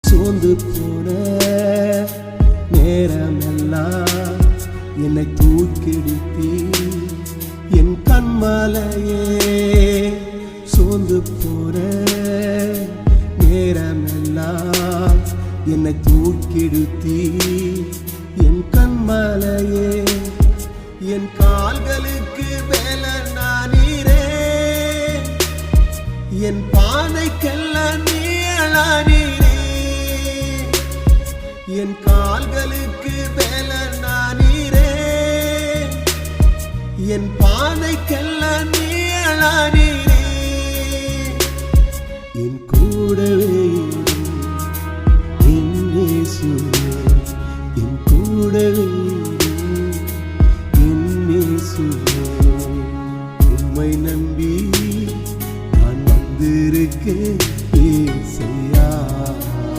சோர்ந்து போன நேரமெல்லாம் என்னை தூக்கிடுத்தி என் கண்மலையே. சோர்ந்து போன நேரமெல்லாம் என்னை தூக்கிடுத்தி என் கண்மலையே. என் கால்களுக்கு பலனானீரே, என் பாதைக்கெல்லாம் நீளானீரே. என் கால்களுக்கு பலனானீரே, என் பாதைக்கெல்லாம் நீளானீரே. என் கூடவே என் இயேசு